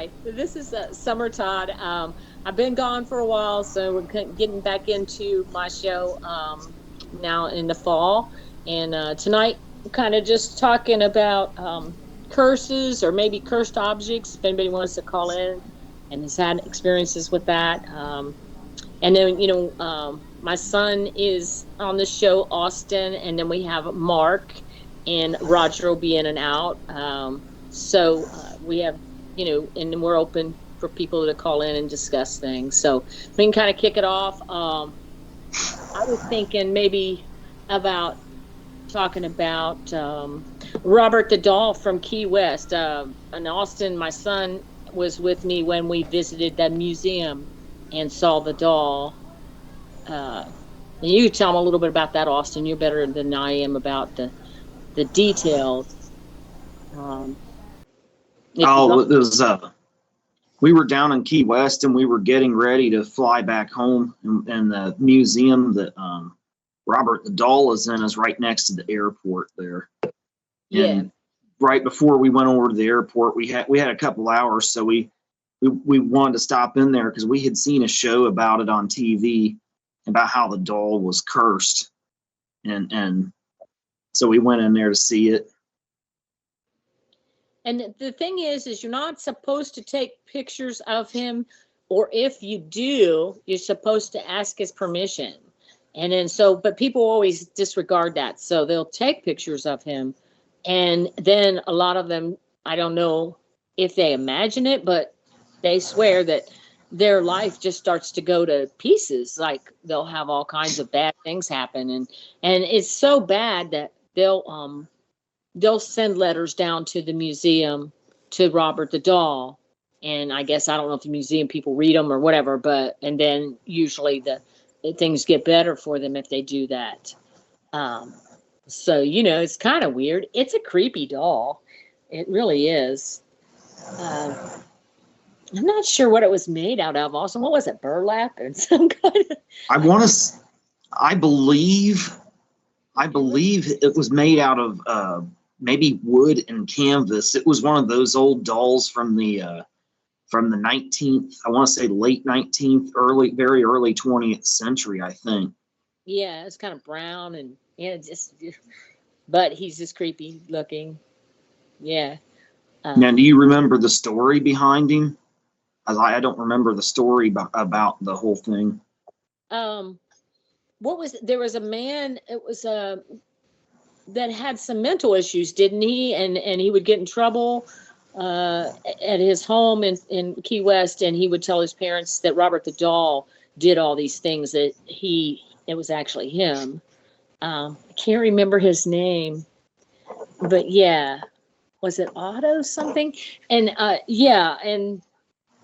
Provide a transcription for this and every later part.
Hi, this is Summer Todd. I've been gone for a while, so we're getting back into my show now in the fall. And tonight, we're kind of just talking about curses or maybe cursed objects. If anybody wants to call in and has had experiences with that. And then, my son is on the show, Austin, and then we have Mark and Roger will be in and out. So we have, and we're open for people to call in and discuss things. So we can kind of kick it off. I was thinking maybe about talking about Robert the doll from Key West. In Austin, my son was with me when we visited that museum and saw the doll. And you tell them a little bit about that, Austin. You're better than I am about the details. It was we were down in Key West and we were getting ready to fly back home, and the museum that Robert the doll is in is right next to the airport there. And right before we went over to the airport, we had a couple hours, so we wanted to stop in there because we had seen a show about it on TV about how the doll was cursed, and so we went in there to see it. And the thing is you're not supposed to take pictures of him, or if you do, you're supposed to ask his permission. And then but people always disregard that. So they'll take pictures of him. And then a lot of them, I don't know if they imagine it, but they swear that their life just starts to go to pieces. Like they'll have all kinds of bad things happen. And it's so bad that they'll send letters down to the museum to Robert the doll. And I guess, I don't know if the museum people read them or whatever, and then usually the things get better for them if they do that. So, it's kind of weird. It's a creepy doll. It really is. I'm not sure what it was made out of. Also, what was it? Burlap and some kind of... I believe it was made out of maybe wood and canvas. It was one of those old dolls from the 19th, I want to say late 19th, very early 20th century, I think. Yeah, it's kind of brown and but he's just creepy looking. Yeah. Now, do you remember the story behind him? I don't remember the story about the whole thing. There was a man, it was that had some mental issues, didn't he? And he would get in trouble at his home in Key West, and he would tell his parents that Robert the doll did all these things, that it was actually him. I can't remember his name, but yeah, was it Otto something? And and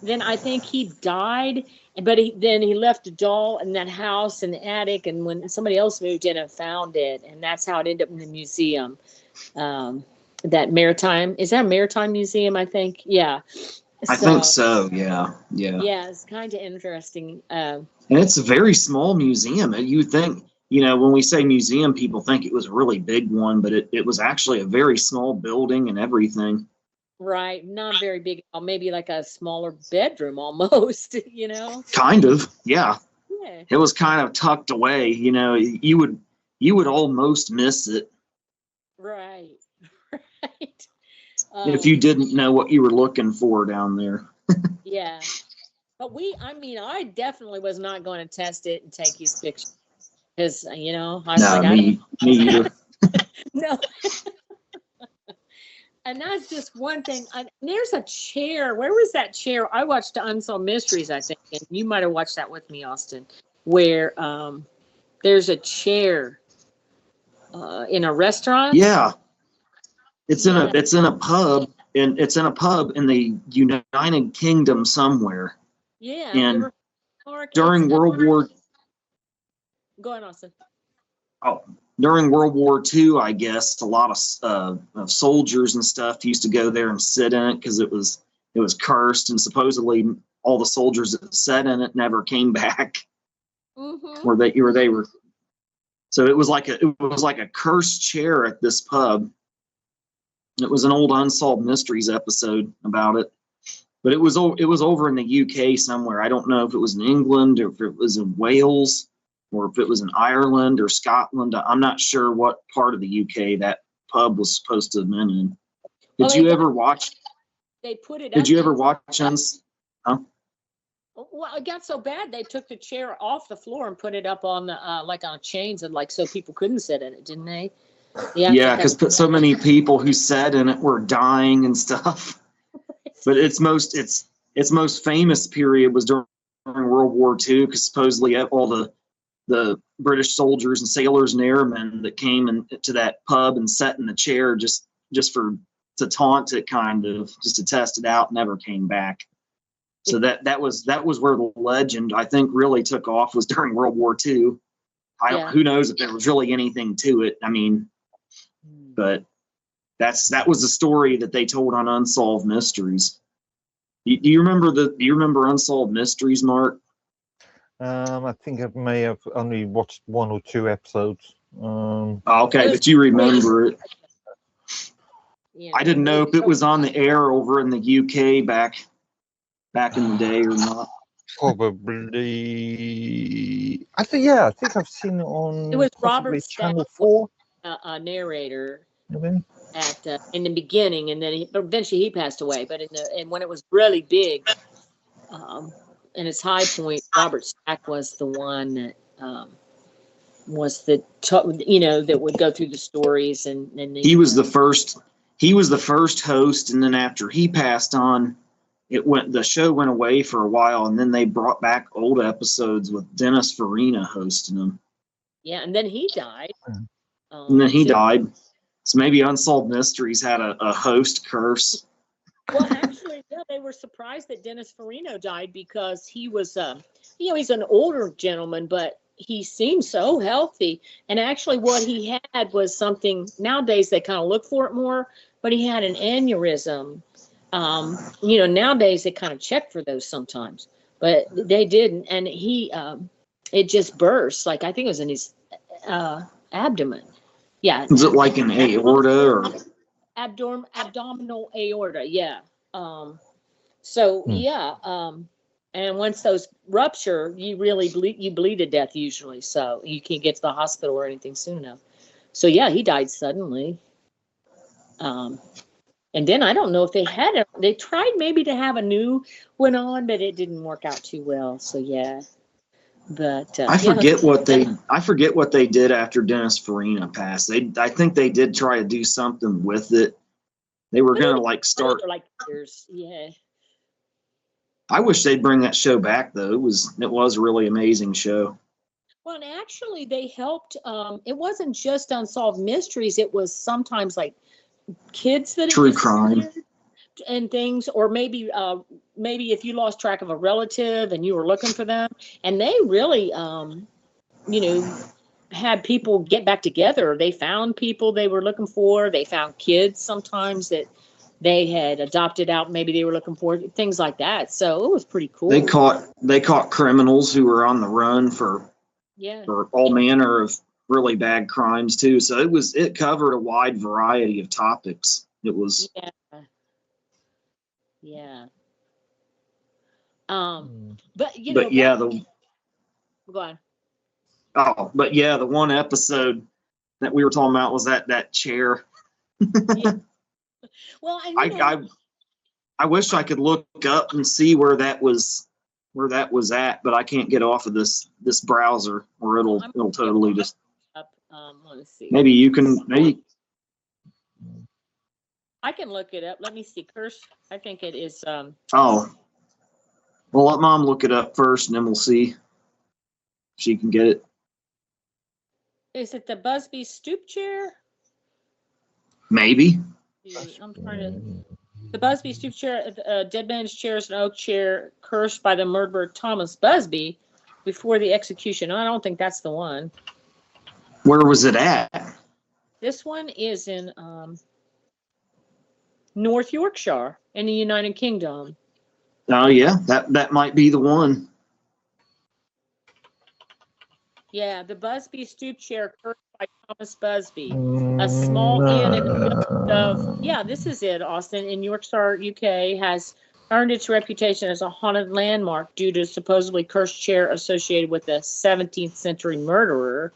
then I think he died, but he left a doll in that house in the attic, and when somebody else moved in and found it, and that's how it ended up in the museum. That maritime, is that a maritime museum? I think, yeah. I think so. Yeah. Yeah, it's kind of interesting. And it's a very small museum. You think, when we say museum, people think it was a really big one, but it was actually a very small building and everything. Right, not very big, maybe like a smaller bedroom almost, Kind of, yeah. It was kind of tucked away, you would almost miss it. Right. If you didn't know what you were looking for down there. Yeah, but I definitely was not going to test it and take his picture, because I was me either. No. And that's just one thing. There's a chair. Where was that chair? I watched Unsolved Mysteries, I think, and you might have watched that with me, Austin, where there's a chair in a restaurant. Yeah. It's in a pub, and it's in a pub in the United Kingdom somewhere. Yeah. And during World War. Go ahead, Austin. Oh, during World War II, I guess a lot of soldiers and stuff used to go there and sit in it because it was cursed, and supposedly all the soldiers that sat in it never came back. Mm-hmm. Where they were. So it was like a cursed chair at this pub. It was an old Unsolved Mysteries episode about it. But it was over in the UK somewhere. I don't know if it was in England or if it was in Wales or if it was in Ireland or Scotland. I'm not sure what part of the UK that pub was supposed to have been in. Did you ever watch? They put it. Did you ever watch us? Huh? Well, it got so bad they took the chair off the floor and put it up on the like on chains and like so people couldn't sit in it, didn't they? Yeah, because so many people who sat in it were dying and stuff. But its most famous period was during World War II, because supposedly all the British soldiers and sailors and airmen that came to that pub and sat in the chair just to taunt it, kind of just to test it out, never came back. So that was where the legend, I think, really took off, was during World War II. Who knows if there was really anything to it. I mean, but that was the story that they told on Unsolved Mysteries. Do you remember Unsolved Mysteries, Mark? I think I may have only watched 1 or 2 episodes. Okay, but you remember it. Yeah, I didn't know if it was on the air over in the UK back in the day or not. Probably. I think I've seen it on. It was Robert Channel 4. A narrator. Okay. At in the beginning, and then eventually he passed away. But when it was really big, in its high point, Robert Stack was the one that was that would go through the stories, and he was the first. He was the first host, and then after he passed on, the show went away for a while, and then they brought back old episodes with Dennis Farina hosting them. Yeah, and then he died. Died. So maybe Unsolved Mysteries had a host curse. Well, actually, they were surprised that Dennis Farina died, because he was, he's an older gentleman, but he seemed so healthy. And actually what he had was something, nowadays they kind of look for it more, but he had an aneurysm. Nowadays they kind of check for those sometimes, but they didn't. And it just burst. Like, I think it was in his abdomen. Yeah. Is it like an aorta or abdominal aorta? Yeah. And once those rupture, you really bleed to death usually. So you can't get to the hospital or anything soon enough. So yeah, he died suddenly. And then I don't know if they tried maybe to have a new one on, but it didn't work out too well. So yeah. But I forget what they did after Dennis Farina passed. I think they did try to do something with it. They were gonna start years. Yeah. I wish they'd bring that show back though. It was a really amazing show. Well, and actually they helped. It wasn't just Unsolved Mysteries. It was sometimes like kids that true crime and things, or maybe if you lost track of a relative and you were looking for them, and they really had people get back together. They found people they were looking for. They found kids sometimes that they had adopted out, maybe they were looking for, things like that. So it was pretty cool. They caught criminals who were on the run for all manner of really bad crimes too. So it covered a wide variety of topics. It was go on. Oh, but yeah, the one episode that we were talking about was that chair. Yeah. Well, I wish I could look up and see where that was at, but I can't get off of this browser, or it'll totally just. Let's see. Maybe you can. Maybe I can look it up. Let me see. Curse. I think it is. Oh. Well, let Mom look it up first, and then we'll see if she can get it. Is it the Busby stoop chair? Maybe. I'm trying to. The Busby stoop chair, dead man's chair is an oak chair cursed by the murderer Thomas Busby before the execution. I don't think that's the one. Where was it at? This one is in North Yorkshire in the United Kingdom. Oh yeah, that might be the one. Yeah, the Busby stoop chair cursed by Thomas Busby. A small inn in the village of, this is it, Austin, in Yorkshire, UK, has earned its reputation as a haunted landmark due to supposedly cursed chair associated with a 17th century murderer.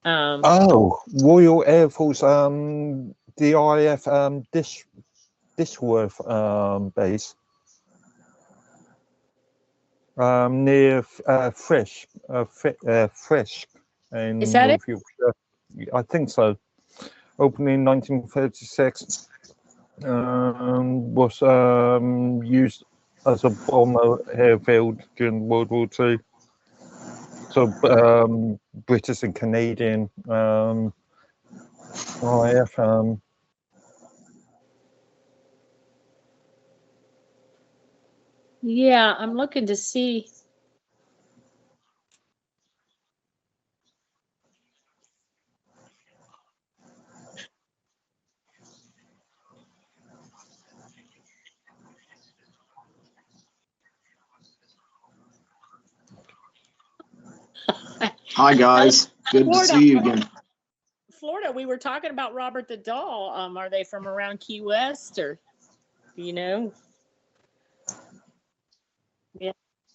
Royal Air Force, DIF, Disworth base, near Frisk, in Is that North Yorkshire. I think so. Opened in 1936, was used as a bomber airfield during World War II. So British and Canadian RAF. Yeah, I'm looking to see. Hi guys, good to Florida. see you again. Florida, we were talking about Robert the Doll. Are they from around Key West, or you know?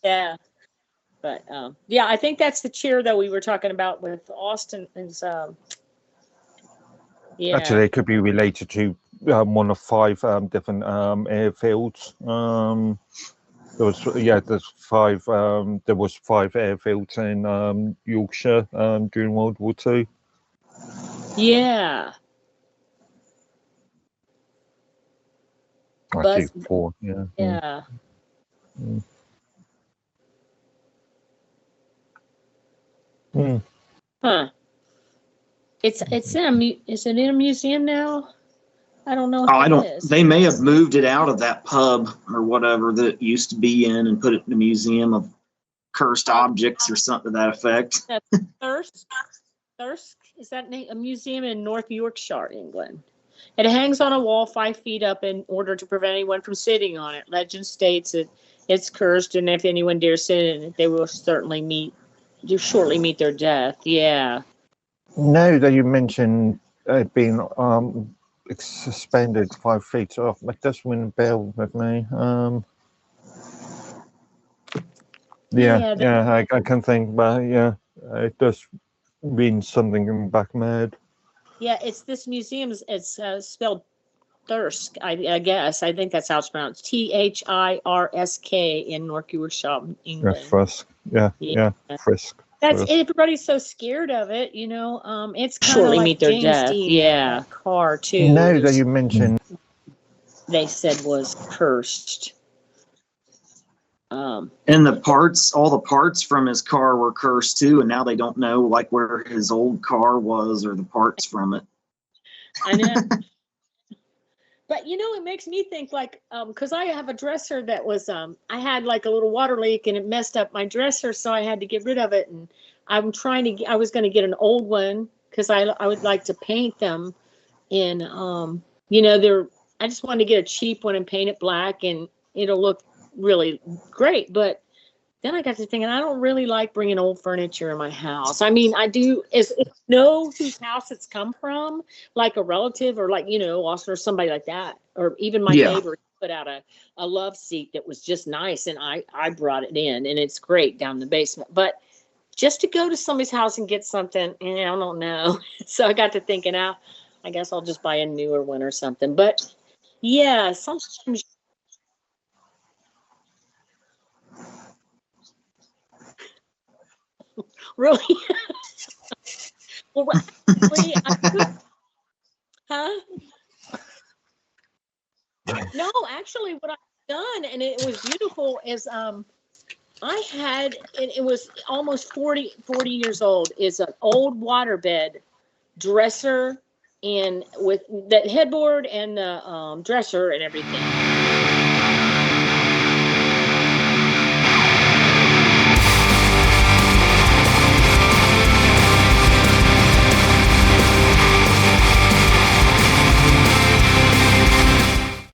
Yeah. But yeah, I think that's the chair that we were talking about with Austin. Is yeah. Actually, it could be related to one of 5 different airfields. There's 5. There was 5 airfields in Yorkshire during World War II. Yeah. Actually, 4. Yeah. Yeah. Huh. It's is it in a museum now? I don't know. I don't. They may have moved it out of that pub or whatever that it used to be in and put it in a museum of cursed objects or something to that effect. That's Thirsk. Is that a museum in North Yorkshire, England? It hangs on a wall 5 feet up in order to prevent anyone from sitting on it. Legend states that it's cursed, and if anyone dares sit in it, they will shortly meet their death. Yeah. Now that you mentioned it being suspended 5 feet off, that does ring a bell with me. I can think about it. Yeah, it does mean something in the back of my head. Yeah, it's this museum. It's spelled Thirsk, I guess. I think that's how it's pronounced. Thirsk in North Yorkshire, England. Yeah, Frisk. Yeah, Frisk. That's everybody's so scared of it, you know. It's kind of like meet their James death. Dean, yeah, car too. Now that you mentioned, they said was cursed. And all the parts from his car were cursed too, and now they don't know like where his old car was or the parts from it. I know. But you know, it makes me think like, because I have a dresser that was, I had like a little water leak and it messed up my dresser, so I had to get rid of it. And I was going to get an old one because I would like to paint them in, you know, I just wanted to get a cheap one and paint it black and it'll look really great. But then I got to thinking, I don't really like bringing old furniture in my house. I mean, I do know whose house it's come from, like a relative or like, you know, Austin or somebody like that. Or even my neighbor put out a love seat that was just nice. And I brought it in and it's great down in the basement. But just to go to somebody's house and get something, I don't know. So I got to thinking, I guess I'll just buy a newer one or something. But yeah, sometimes. Really? Well, actually, huh? No, actually, what I've done, and it was beautiful, is I had, and it was almost 40 years old, is an old waterbed dresser and with the headboard and the dresser and everything.